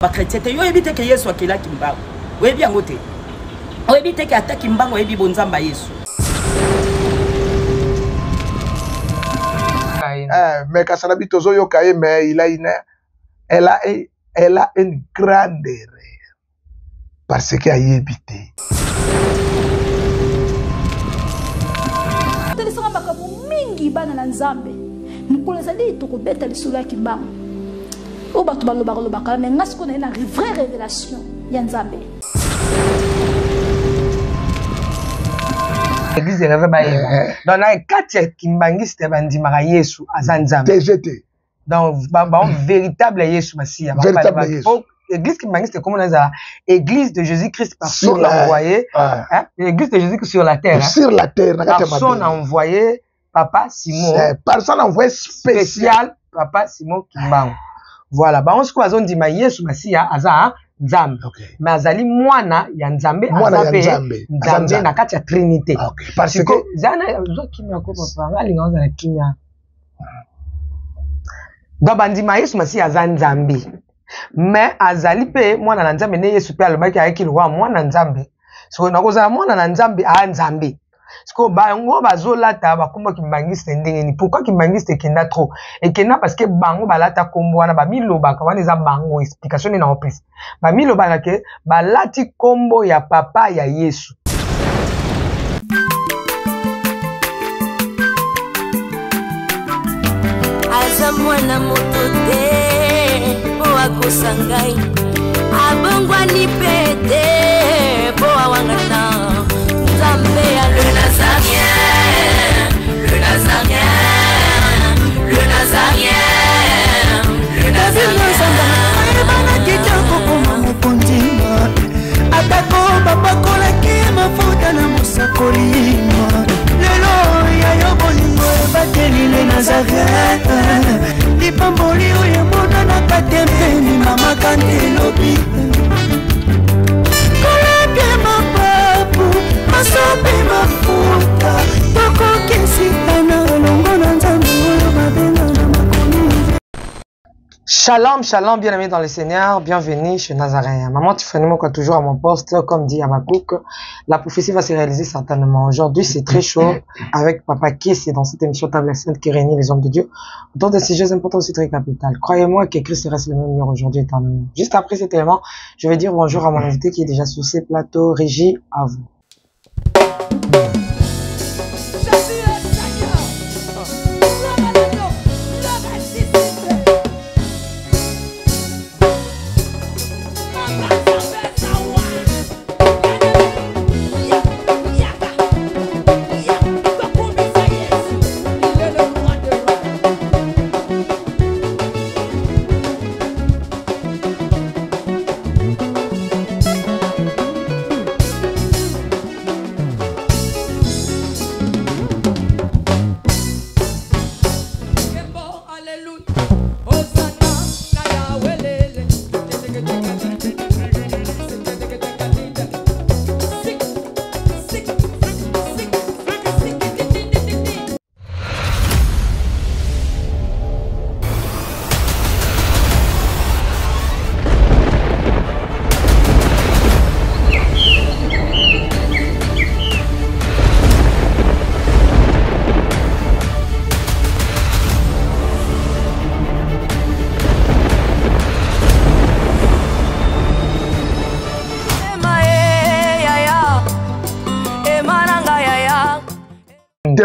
Ba chrétien te yo ebite ke Yesu akela kimbango. Webi yango te. O ebite ke ata kimbango ebi bonzamba Yesu. Mais Kasanabi Tozo Yokaye, mais elle a une grande erreur. Parce qu'elle a évité. Mingi bana na Nzambe. Mukoleza li tokobeta lisula kimbango. O bato balobaka mais ngasi ko na une vraie révélation ya Nzambe. Église de rêve baye. Dans la quatre kimbangiste bandimaka Yesu azanzambe. TGT. Donc véritable Yesu Masia. Véritable Yesu. Église kimbangiste comme on a église de Jésus-Christ par son envoyé. L'église de Jésus-Christ sur la terre. Sur la terre. Par son envoyé Papa Simon. Par son envoyé spécial Papa Simon Kimbango. Voilà, on se croise on dit ma Yesu Masia aza Nzambe. Mais azali mwana ya Nzambe azape Nzambe na kati ya Trinité. Parce que zana zo kimia ko papa ngali ngaza na kimia. Do bandima Yesu Masia aza Nzambe. Mais azali pe mwana na Nzambe ne Yesu pe alobaki ayeki lwa mwana Nzambe. So nakoza mwana na Nzambe a Nzambe. Siko bango bazolata bakumba kimbangiste ndenge ni pourquoi kimbangiste kenda trop et kenda parce que bango balata kombo wana ba miloba ka wana za bango explication ni na opis ba miloba na ke balati kombo ya papa ya Yesu aza mwana moto te po akosangai abongwa ni pete po awangata Nzambe ya le Nazarien, le Nazarien, le Nazarien, le Nazarien. Bana kitoko koma mukondima atako babakola ki mafuta na musakolima lelo ya yobolingo bateli le Nazarien lipamboli oyo mona na katempeni mama kantelobi koleke mapapu masope mafuta toko kesika na longo na Nzambe oyo babenga na makomi. Shalom, shalom, bien-aimés dans le Seigneur, bienvenue chez Nazaréen. Maman Tiffany quoi toujours à mon poste, comme dit Habakkuk, la prophétie va se réaliser certainement. Aujourd'hui, c'est très chaud avec Papa Kiss et dans cette émission Table Sainte qui réunit les hommes de Dieu autour de sujets importants aussi très capitaux. Croyez-moi que Christ reste le même hier aujourd'hui éternellement. Juste après cet élément, je vais dire bonjour à mon invité qui est déjà sur ces plateaux. Régie, à vous.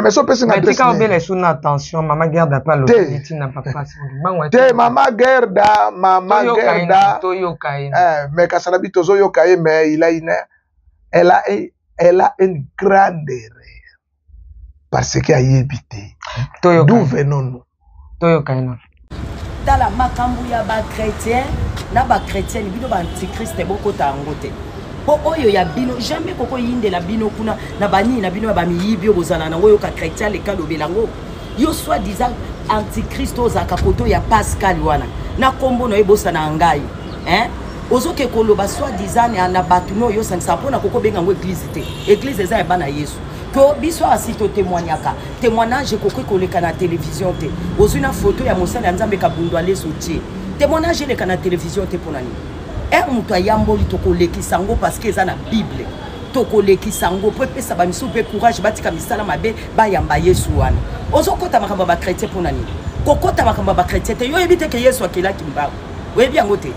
Mais so pesi na adresse. Mais belle sous attention, maman garde pas le petit n'a pas passé. Te maman garda, mais Kasanabi Tozo Yokaye, mais elle a une grande erreur. Parce qu'elle a évité. D'où venons-nous? Toyokaina. Dans la makambu ya ba chrétien, na ba chrétien bino ba antichrist boko tangote. Po oyo ya bino jamais koko yinde la bino kuna na bani na bino ba miyibi obozana na oyo ka chrétien le kalo belango yo soit disant antichrist ozaka koto ya Pascal wana na kombo no ebosa na ngai ozoke koloba soit disant na batuno yo sansa pona koko benga ngo église te église eza bana Yesu to biso asito témoignaka témoignage koko koleka na télévision te ozuna photo ya mosala ya Nzambe ka bundwale sotie témoignage le kana télévision te pona ni mutu ayamboli tokolekisa yango parce que eza na Bible tokolekisa yango po epesa bamisu mpe courage batika misala mabe bayamba Yesu wana ozokota makambo ya bakretien mpona nini kokota makambo ya bakretien te yo oyebi te ke Yesu akelaki mbango oyebi yango te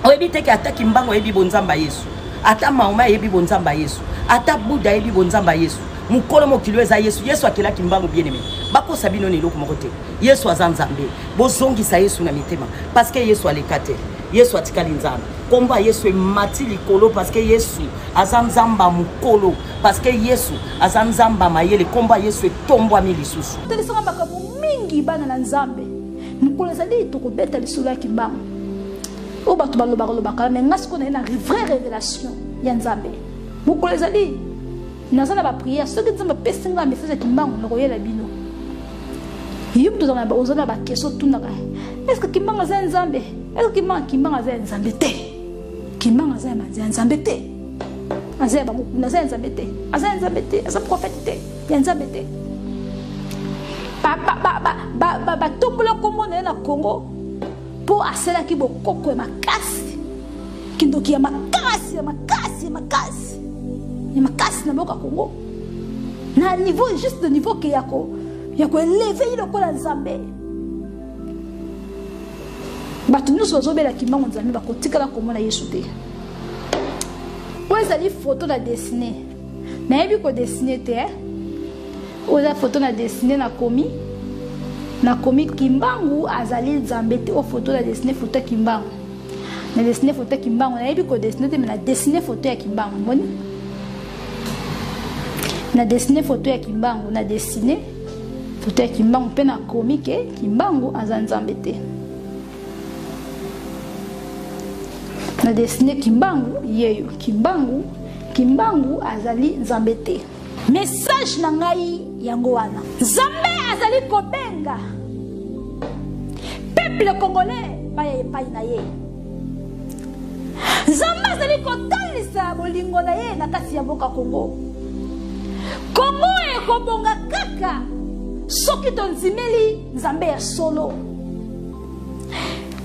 oyebi te ke ataki mbango ayebi bonzamba Yesu ata Mahoma ayebi bonzamba Yesu ata Buddha ayebi bonzamba Yesu mukolo mokilo eza Yesu Yesu akelaki mbango bien aimé bakosa bino ni eloko moko te Yesu aza Nzambe bozongisa Yesu na mitema parce que Yesu aleka te Yesu atikali Nzambe komba Yesu emati likolo parce que Yesu aza Nzamba mukolo parce que Yesu aza Nzamba mayele komba Yesu etombwami lisusu telisanga makambo mingi bana na Nzambe mukolo ezali tokobeta lisolo ya kimbango o bato balobaka mais ngasi kona na vraie révélation ya Nzambe mukolo ezali nazana ba prière soki Nzambe pesinga message ya kimbango nakoyela bino yum tozana ba ozana ba question tunaka est-ce que kimbango za Nzambe est-ce que kimbango za Nzambe te kimbango za Nzambe te azaya ba mukuna za Nzambe te azaya Nzambe te aza prophète te ya Nzambe te ba tokola komona na Congo po asela ki bokoko ya makasi kindoki ya makasi na boka Congo na niveau juste de niveau que yako élever le kola Nzambe batu nyuso bazobela kimbango Nzambe bakotikala komona Yesu te oza li photo na dessiner na yebi ko dessiner te oza photo na dessiner na komi kimbangu azali Nzambe te o photo na dessiner photo ya kimbangu na dessiner photo ya kimbangu na yebi ko dessiner te mais na dessiner photo ya kimbangu mboni na dessiner photo ya kimbangu na dessiner photo ya kimbangu pe na komi ke kimbangu aza Nzambe te na dessiner kimbangu yeyo kimbangu azali Nzambe te message na ngai yango wana Nzambe azali kobenga peuple congolais baya epai na ye Nzambe azali kotalisa bolingo na ye na kati ya mboka Congo ekobonga kaka soki tonzimeli Nzambe ya solo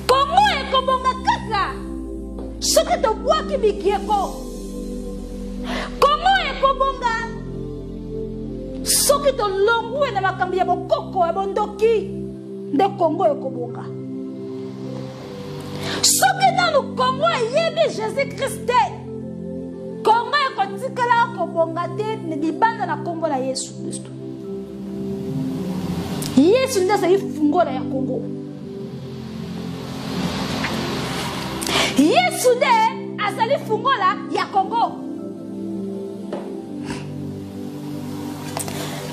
Congo ekobonga kaka soki tobwaki bikieko Congo ekobonga soki tolongwe na makambo ya bokoko ya bondoki nde Congo ekobonga soki nanu Congo eyebi Jésus-Christ Congo ekotikala kobonga te ne libanda na kombo na Yesu Kristo Yesu nde azali fungola ya Congo Yesu nde azali fungola ya Congo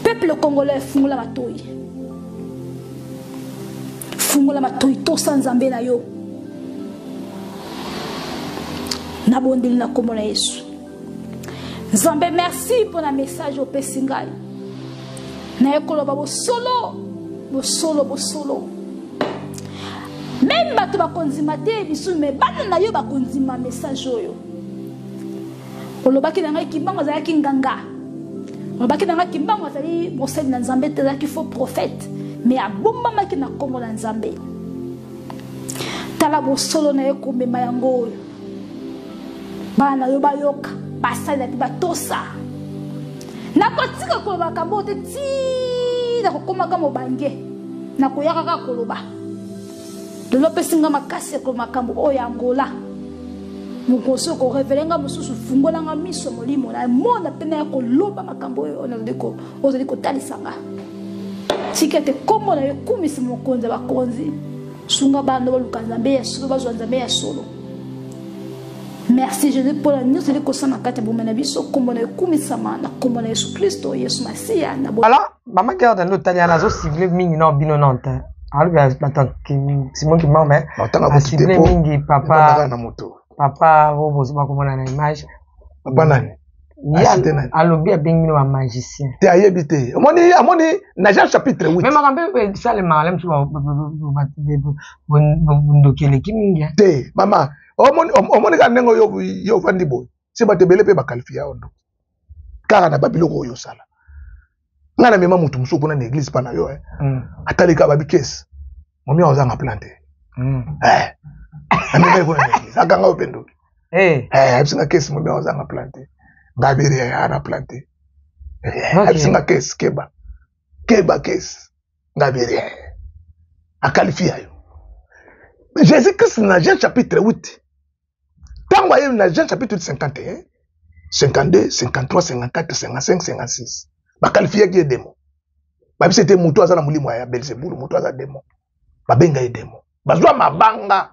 peuple congolais fungola matoi tosa Nzambe na yo na bondeli na kombo na Yesu Nzambe merci pour la message au pesingai na ekoloba bosolo même bato bakonzima te bisu me bana na yo bakonzima message oyo olobaki na ngai kimbango azalaki nganga olobaki na ngai kimbango azali mosali na Nzambe te azalaki faux prophète mais abombamaki na kombo na Nzambe tala bosolo na ye komema yango oyo bana yo bayoka basali na batosa nakotika koloba kambo te ti na kokomaka mobange na koyaka kaka koloba lelo pesinga makasi ko makambo oyo Angola mukoso ko revelenga mususu fungolanga miso molimo na mona pena ya koloba makambo oyo onadiko ozali kotalisanga sikete komo na yekumisi mokonza bakonzi sunga bando baluka Nzambe ya solo bazwa Nzambe ya solo merci Jésus pour la nyonso eli kosana kati ya bomena biso kombo na ekumisama na kombo na Yesu Kristo Yesu Masiya na alors mama garde no taliana zo cible mingi no bino nante alors attends Simon qui m'a mais cible mingi papa bozo bakomona na image papa nani alobi abengino wa magicien te ayebi te amoni na Jean chapitre 8 même makambe sale malem tu bondokele kimingi te mama omoni ka nengo yo vandi boy se batebele pe bakalifia ondo kaka na babiloko oyo sala ngana mema mutu musuku na église pa na yo atalika babikesi momi ozanga planté ameme ko l'église akanga opendo abisinga kesi mobe ozanga planté ngabiri ana planté abisinga kesi keba kesi ngabiri akalifia yo Jésus-Christ dans Jean chapitre 8 tant voyez dans Jean chapitre 51 52 53 54 55 56 bakalifia ki démon babi c'était mutu azana mulimo ya Belzebul mutu azana démon babenga ye démon bazwa mabanga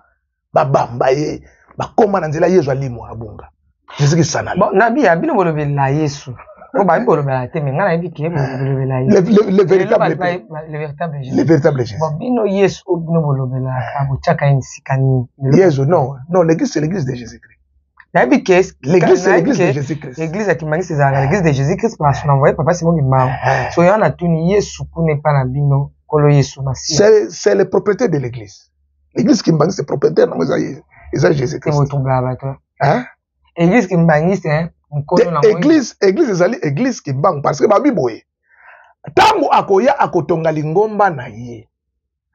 babamba ye bakoma na nzela Yesu alimo abunga Jésus-Christ sana bon nabi ya bino bolobela Yesu ko ba bolobela te me ngana yebi ke bolobela Yesu le véritable Jésus bon bino Yesu bino bolobela abuchaka insikani Yesu non l'église c'est l'église de Jésus-Christ nabi ke l'église c'est l'église de Jésus-Christ l'église ya kimangisi c'est l'église de Jésus-Christ parce qu'on envoyé papa Simon Gimao so yana tuni Yesu kune pa na bino kolo Yesu masi c'est le propriétaire de l'église l'église kimangisi c'est propriétaire na c'est Jésus-Christ c'est votre toi hein église kimangisi église ezali église kimbangu parce que babi boye tangu akoya akotonga lingomba na ye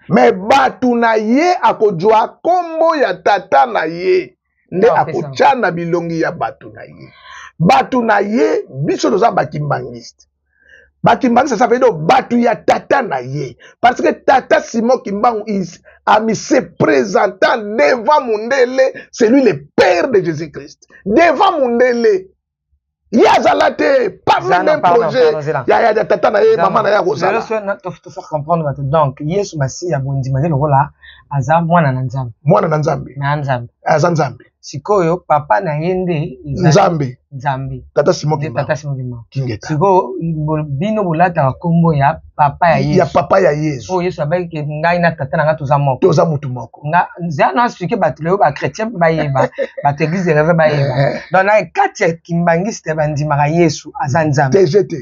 mais batu na ye akojwa kombo ya tata na ye nde akochana bilongi ya batu na ye biso toza bakimbangiste bakimbangiste ça veut dire batu ya tata na ye parce que tata Simon Kimbangu a se présentant devant Mundele c'est lui le père de Jésus-Christ devant Mundele yazalate pas même projet ya tata na ye maman na ya kozala te faire comprendre donc Yesu Masi ya bondima le rola aza mwana na nzambe sikoyo papa na yende nzambe tata Simon Kingeta siko bino bolata kombo ya papa ya Yesu Yesu abaki ngai na tata na ngato za mutu moko nga nzana expliquer batuleo ba chrétien ba yeba ba église reve ba yeba donc na kati kimbangiste bandima ka Yesu aza nzambe TGT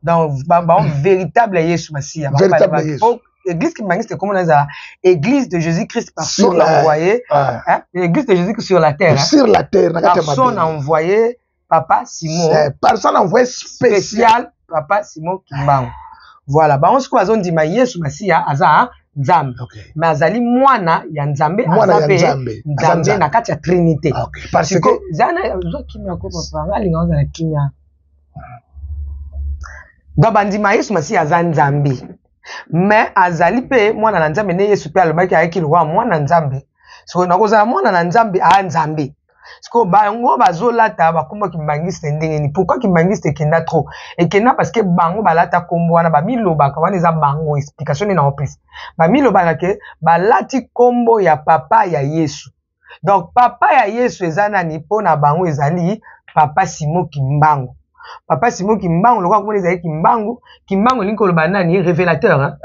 donc ba véritable Yesu Masia véritable Yesu Église qui magiste comme on a église de Jésus-Christ par son envoyé l'église de Jésus-Christ sur la terre par son envoyé papa Simon par son envoyé spécial papa Simon Kimbangu voilà ba on se croise on dit ma Yesu Masia aza nzambe mais azali mwana ya nzambe nzambe na kati ya trinité parce que zana zo kimia ko papa ngali ngaza na kimia do bandima Yesu Masia aza nzambe mais azali pe mwana na nzambe ne Yesu pe alobaki ayeki lwa mwana nzambe so nakozala mwana na nzambe a nzambe siko bango bazolata bakombo kimbangiste ndenge ni pourquoi kimbangiste kenda trop et kenda parce que bango balata kombo wana bamiloba kawana eza bango explication na opis bamiloba ke balati kombo ya papa ya Yesu donc papa ya Yesu eza nani pona bango ezali papa Simon Kimbangu papa Simon Kimbangu lokwa komona ezali Kimbangu linko loba nani révélateur hein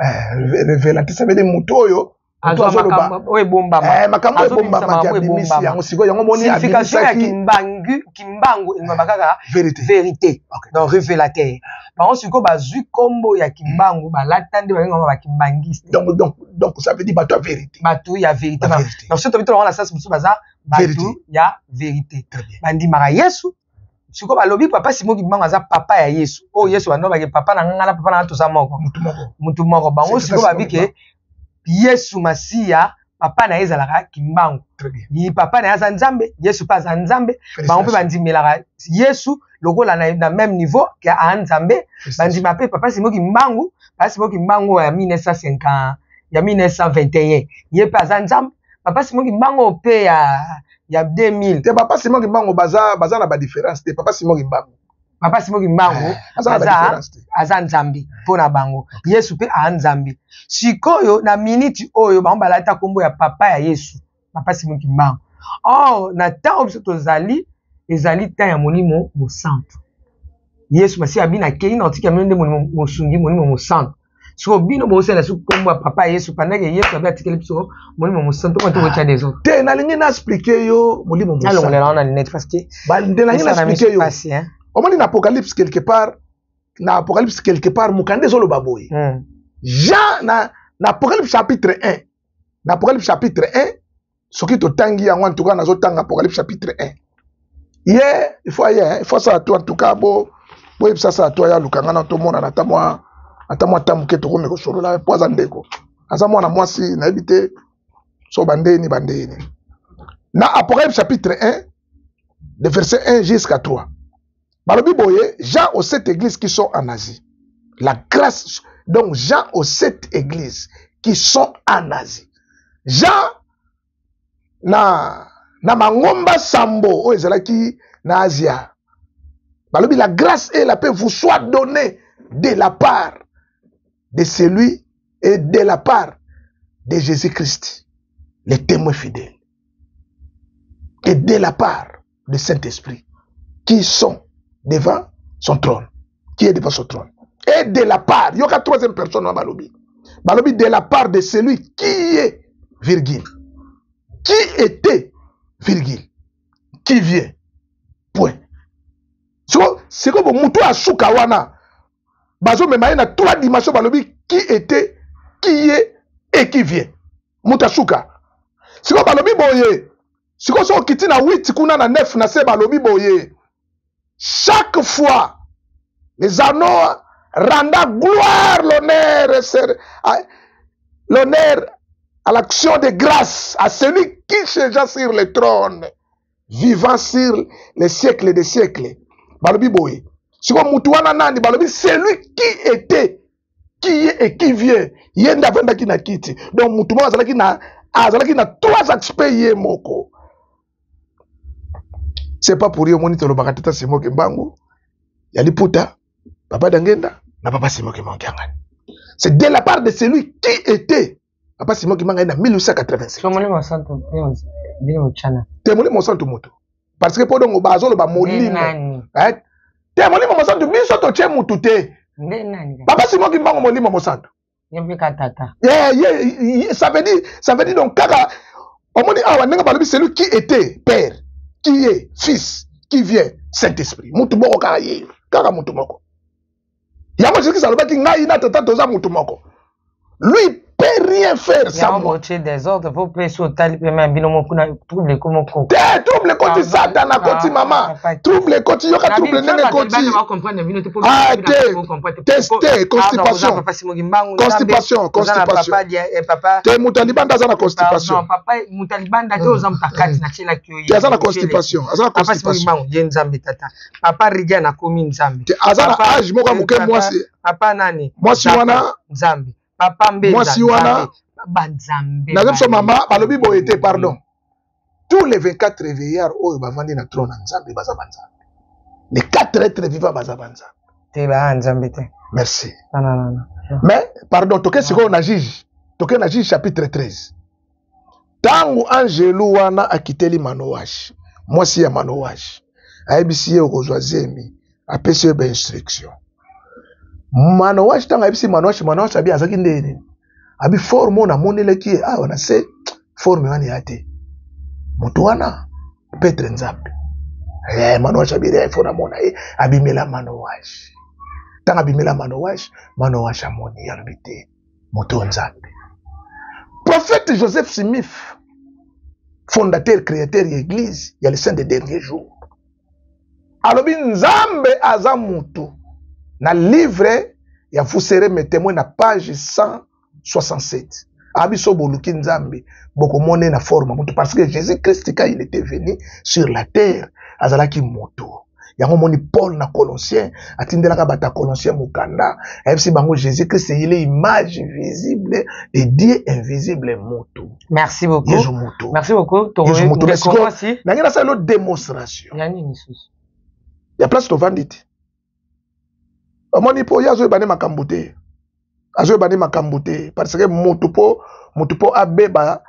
révélateur ça veut dire mutu oyo makambo ebombama makambo ebombama ya bimisi yango siko yango moni signification ya Kimbangu engoma kaka vérité donc révélateur bango siko bazwi kombo ya Kimbangu balatande bangoma ba kimbangiste donc ça veut dire batu ya vérité donc surtout bito on la sens musu baza batu ya vérité bandimaka Yesu siko balobi papa Simon Kimbangu aza papa ya Yesu o Yesu anoba ke papa na ngala papa na toza moko mutu moko bango siko babike Yesu Masia papa na ezalaka Kimbangu ni papa na aza nzambe Yesu pa aza nzambe bango pe bandimelaka Yesu lokola na même niveau que a nzambe bandima pe papa Simon Kimbangu papa Simon Kimbangu ya 1950 ya 1921 ye pa aza nzambe papa Simon Kimbangu pe ya 2000 te papa Simon Kimbangu baza na ba différence te papa Simon Kimbangu aza nzambi pona bango Yesu pe a nzambi sikoyo na minute oyo bango balata kombo ya papa ya Yesu papa Simon Kimbangu na temps biso tozali ezali temps ya molimo mosantu Yesu Masia bina kei na otika mende mosungi molimo mosantu so bino bosela su kombo ya papa Yesu pandake Yesu abi atikeli biso molimo mosantu ko to cha des autres te na lingi na expliquer yo molimo mosantu alors on a net parce que ba ndena lingi na expliquer yo Omoni na Apocalypse quelque part mukande zolo baboy. Jean na Apocalypse chapitre 1. Na Apocalypse chapitre 1, soki to tangi yango en tout cas nazo tanga Apocalypse chapitre 1. Il faut ça toi en tout cas bo ça toi ya lukanga na to mona na tamwa tamuke to ko solo la poza ndeko. Asa mwana mwasi na ebite so bandeni. na Apocalypse chapitre 1, de verset 1 jusqu'à 3. Balobi boye, Jean aux 7 églises qui sont en Asie. La grâce, donc Jean aux 7 églises qui sont en Asie. Jean, na mangomba sambo, o ezalaki na Asia. Balobi, la grâce et la paix vous soient données de la part de celui et de la part de Jésus-Christ, les témoins fidèles. Et de la part du Saint-Esprit, qui sont devant son trône. Qui est devant son trône. Et de la part, il y a une troisième personne dans Balobi. Balobi, de la part de celui qui est, virgule. Qui était, virgule. Qui vient. Point. C'est comme Moutou à Soukawana. Bazo Memaye na 3 dimensions Balobi, qui était, qui est et qui vient. Moutou à Souka. C'est comme Balobi Boye. Si on sort quitte na 8, kuna na 9, na se balobi boye. Chaque fois, les anneaux rendant gloire, l'honneur à l'action de grâce à celui qui siégea sur le trône, vivant sur les siècles des siècles. Balobi boye. Si on mutuana nani balobi, c'est lui qui était, qui est et qui vient. Yenda venda ki na kiti. Donc mutuana azalaki na 3 aspects ye moko. C'est pas pour rien, mon italo bakatata c'est moi qui bango. Yali puta, papa d'angenda, na papa c'est moi qui manquangani. C'est de la part de celui qui était. Papa c'est moi qui mangani en 1887. Témoignez mon santo, témoignez mon santo moto. Parce que pendant au bazo le ba molimo. Hein? Témoignez mon santo, biso to tche mutute. Papa c'est moi qui bango molimo mon santo. Yembika tata. Ça veut dire donc kaka on dit ah nenga balobi celui qui était père. Qui est fils, qui vient, Saint-Esprit. Moutoumoko karaye, kara moutoumoko. Yama Jésus Saloba qui n'a ina tata toza moutoumoko. Lui peut rien faire sans moi. Des ordres, vous pouvez sauter le même binomo kuna trouble comme quoi. Trouble koti satana koti mama. Trouble koti yoka trouble nene koti. Ah tester constipation. Constipation. Te mutalibanda za na constipation. Papa mutalibanda te oza mutakati na chela kyo. Azana constipation, azana constipation. Papa riga na komi nzambe. Azana âge moka muke mwasi. Papa nani? Mwasi wana nzambe. Papa Mbeza. Moi si wana Banzambe. Na zemso mama balobi boyete pardon. Tous les 24 réveillards oyo bavandi na trône nzambe baza banzambe. Les 4 êtres vivants baza banzambe. Te ba nzambe te. Merci. Non. Mais pardon, toke siko na Juge. Toke na Juge chapitre 13. Tangu angelu wana akiteli Manoash. Moi si ya Manoash. Aibisi ye okozwazemi. Apesi ye ba instruction. Manoash tanga ebisi Manoash abi azaki ndene abi forme na monele ki wana se forme wani yate mutu wana Petre nzambe Manoash abi refo na mona abi mela Manoash tanga abi mela Manoash amoni yalbite mutu nzambe. Prophète Joseph Smith, fondateur créateur de l'église, il y a le saint des derniers jours, alobi nzambe aza mutu. Na livre, ya vous serez mes témoins na page 167. Abiso boluki nzambe, boko mone na forme mutu parce que Jésus-Christ quand il était venu sur la terre, azalaki moto. Yango moni Paul na Colossiens, atindelaka bata Colossiens mukanda, ebisi bango Jésus-Christ il est image visible de Dieu invisible moto. Merci beaucoup. Yesu moto. Merci beaucoup. Yesu moto. Nangina sa l'autre démonstration. Yani nisus. Ya place to vandite. Omoni po yazo ebane makambo te. Azo ebane makambo te parce que moto po abeba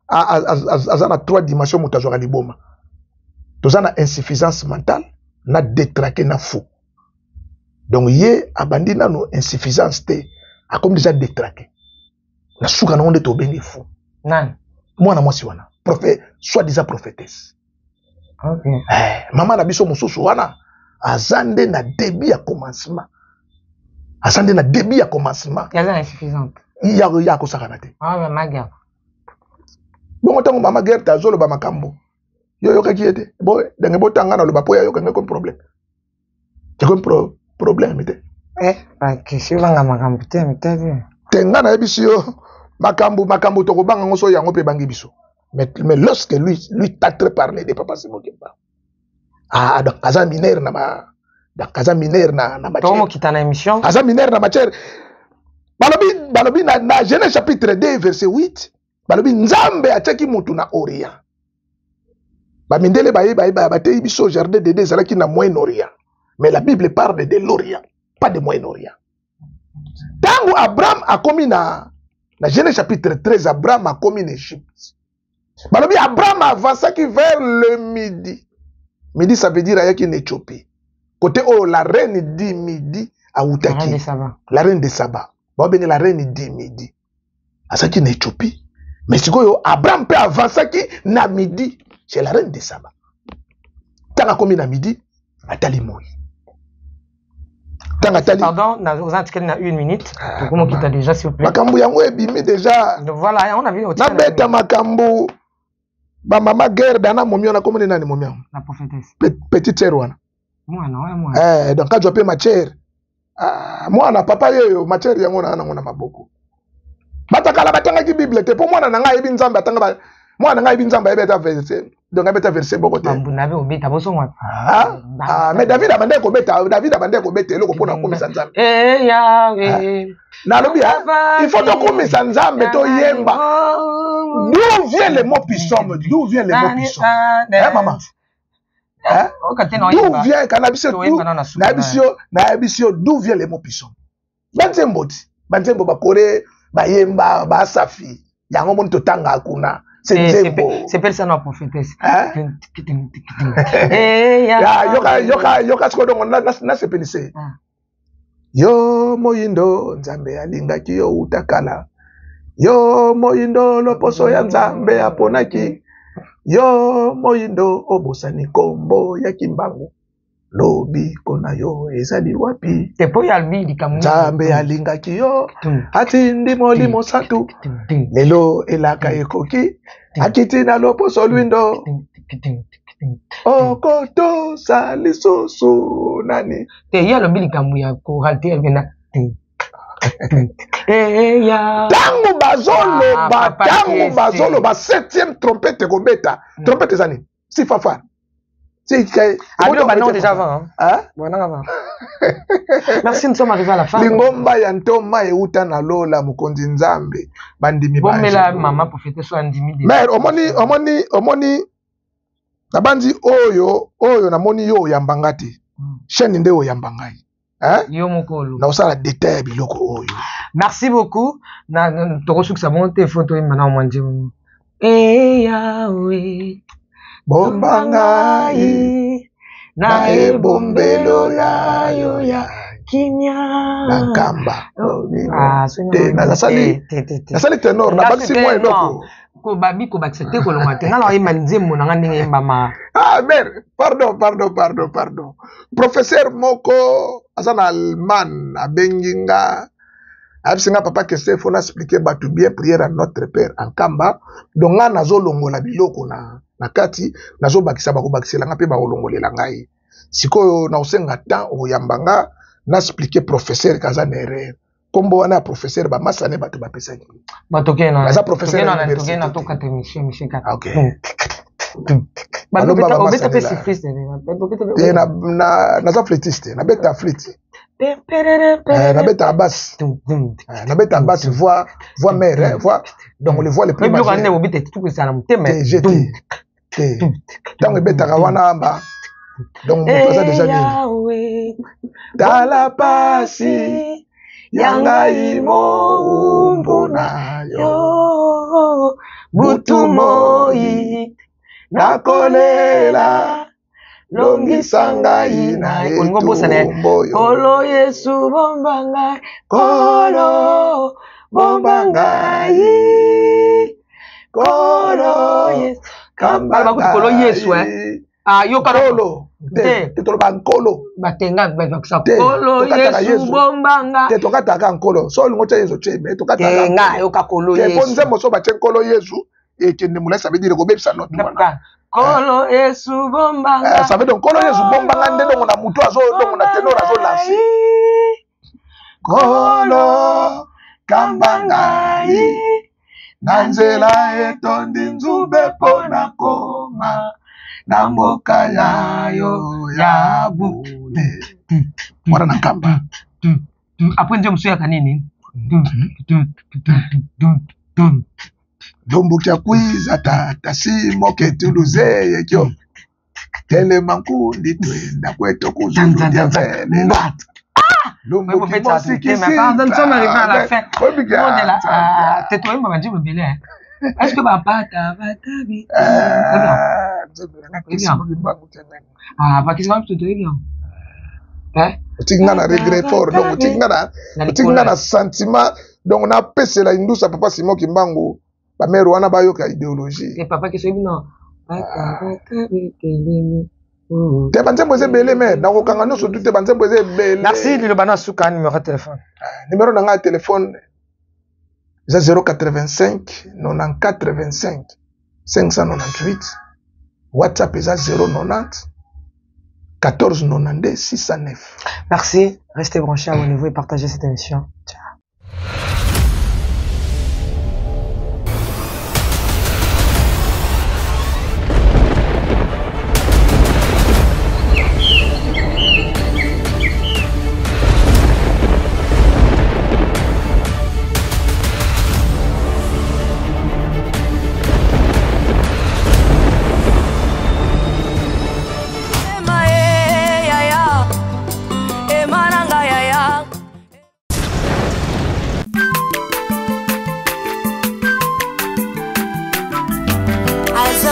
azana 3 dimensions moto azwa liboma. Tozana insuffisance mentale na détraqué na fou. Donc ye abandi na no insuffisance te a comme déjà détraqué. Na suka na onde to bengi fou. Nan. Mwana mwasi wana. Prophète soit disant prophétesse. OK. Mama na biso mususu wana azande na début ya commencement. Asande na début ya commencement. Yaza insuffisante. Ya ko sakana te. Ah ma guerre. Bon tango mama guerre ta zolo ba makambo. Yo ka kiete. Bo dange botanga na lo ba po ya yo ka comme problème. C'est comme problème te. Ba question banga makambo te metabi. Tenga na ebisi yo makambo to ko banga ngoso yango pe bangi biso. Mais lorsque lui t'a très parlé de Papa Simon Kimbangu. Ah, donc Aza mineur na ma Tomo kitana émission. Aza mineur na matière. Balobi na Genèse chapitre 2 verset 8. Balobi Nzambe ataki mutu na Orient. Ba mindele ba te biso jardin de Dieu zalaki na Moyen-Orient. Mais la Bible parle de l'Orient, pas de Moyen-Orient. Tango Abraham a commis na Genèse chapitre 13, Abraham a commis en Égypte. Balobi Abraham avança qui vers le midi. Midi ça veut dire ayaki en Éthiopie. Côté la reine dit midi à Outaki. La reine de Saba. La reine dit midi. Asaki en Éthiopie. Mais si Abraham peut avancer qui na midi chez la reine de Saba. Tant commis na midi, atali moi. Pardon, vous avez 1 minute. Comment quitte déjà s'il vous plaît. Makambu yango ebimi déjà. Voilà, on a vu au na beta makambu ba mama guerre dana momio na komone nani momio. La prophétesse. Petite sœur wana. Moi. Donc quand je peux ma chère. Moi na papa yeyo ma chère yango na ngona maboko. Batakala batanga ki Bible te pour moi na nga yebi nzambe atanga ba. Moi na nga yebi nzambe yebeta verset. Donc abeta verset boko te. Mbunabe obeta boso mwa. Mais David abande ko beta eloko pona komisa nzambe. Yahweh. Na lobi il faut to komisa nzambe to yemba. D'où vient le mot puissant? D'où vient le mot puissant? Maman. D'où vient cannabis? D'où vient le mot puissant? Banzembo bakore bayemba ba safi. Yango mon to tanga akuna. C'est pas ça la prophétesse. Yoka sko donc na se penser. Yo moyindo nzambe alingaki yo utakala. Yo moyindo loposo ya nzambe aponaki. Yo moyindo obosani kombo ya Kimbangu. Lobi kona yo ezali wapi? Tepo ya albi kamu. Nzambe alingaki yo. Ati ndimo limo satu. Lelo elaka ekoki. Akiti na loposo lwindo. Okoto salisosu nani. Te ya albi kamu ya ko halte elbena. Tango bazolo ba 7e trompette kobeta. Trompette zani. Si fafa. Déjà avant. Merci, nous sommes arrivés à la fin. Lingomba ya ntoma euta na lola mukonzi nzambe bandimi ba. Bomela mama prophète so andimi. Mais omoni nabandi oyo na moni yo yambanga te. Chaîne nde oyambanga. Yo mokolo. Na osala détail biloko oyo. Merci beaucoup. Na tokosuka sa monte photo imana mwanje. Yahweh. Bombangai na ebombelo ya yo ya kimya na kamba. Nasali tenor na bakisi mwa eloko. Ko babi ko bakisete ko longa te ngala oyima nzembo na ngandenge yemba ma. Mère, pardon. Professeur moko azana Allemagne abenginga. Abisinga papa que c'est faut expliquer batu bien prière à notre Père en kamba. Donc nga nazolongola biloko na kati nazobakisa bakobakisela nga pe baolongolela ngai. Sikoyo na osenga temps oyambanga na expliquer professeur kaza na erreur. Kombo wana professeur ba masane batu bapesaki. Batokena. Naza professeur na tokena to kate mission kata. OK. Obeta pe sifriste. Naza flûtiste, na beta flûte. Na beta basse. Na beta basse voix mère, voix donc les voix les plus majeurs. Mais obeta tout que ça na mutema. Donc beta kawana amba. Donc on peut déjà dire. Dans la pasi yanga imo umbona yo butumoi nakolela longisa ina etumbo yo kolo Yesu bombanga kolo bombanga kolo Yesu kamba kolo Yesu yo kolo te to ba nkolo batenga bakisa kolo Yesu bombanga te to kataka nkolo so lingo cha Yesu cheme to kataka nga yo kakolo Yesu te ponze moso ba nkolo Yesu et que ne moulay ça veut dire ko bebisa not mwana kolo Yesu bombanga ça veut donc kolo Yesu bombanga nde donc na mutu azo donc na tenor azo lancer kolo kambanga na nzela etondi nzube pona koma na mboka yayo ya bule. Mwana na kamba. Après ndio msuya kanini? Dombo kya kwiza tata simo ketuluze yekyo. Tele mankundi twenda kweto kuzulu dia vele. Lombo kimosi kisita. Nous sommes arrivés à la fin. Tais-toi, maman, dis-moi bien. Est-ce que papa t'a vu? Ah, bah, qu'est-ce que tu te dis bien? Tingna na regret fort, donc tingna na sentiment, donc on a pèsé la indousa papa Simon Kimbangu, ba mère wana ba yoka idéologie. Et papa qu'est-ce que non? Te banzembo ze belé mais na kokanga no so te banzembo ze belé. Merci Lilo Bana Souka numéro de téléphone. Numéro na téléphone 085 94 25 598. WhatsApp est 090 14 92 609. Merci, restez branchés, abonnez-vous et partagez cette émission. Ciao.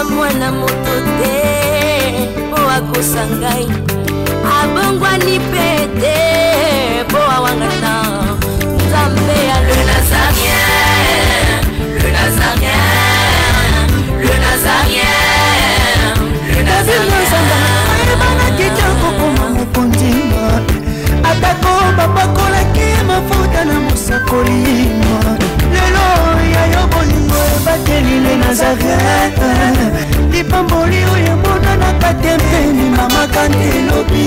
Mwana moto te po akosangai abongwa ni pete po awangata Nzambe ya le Nazarien, le Nazarien, le Nazarien, le Nazarien. Bana kitoko koma mokondima atako babakolaki mafuta na mosakolima lelo ya yo bolingo ebateli le Nazarien lipamboli oyo emonanaka tempeni mama kandi elobi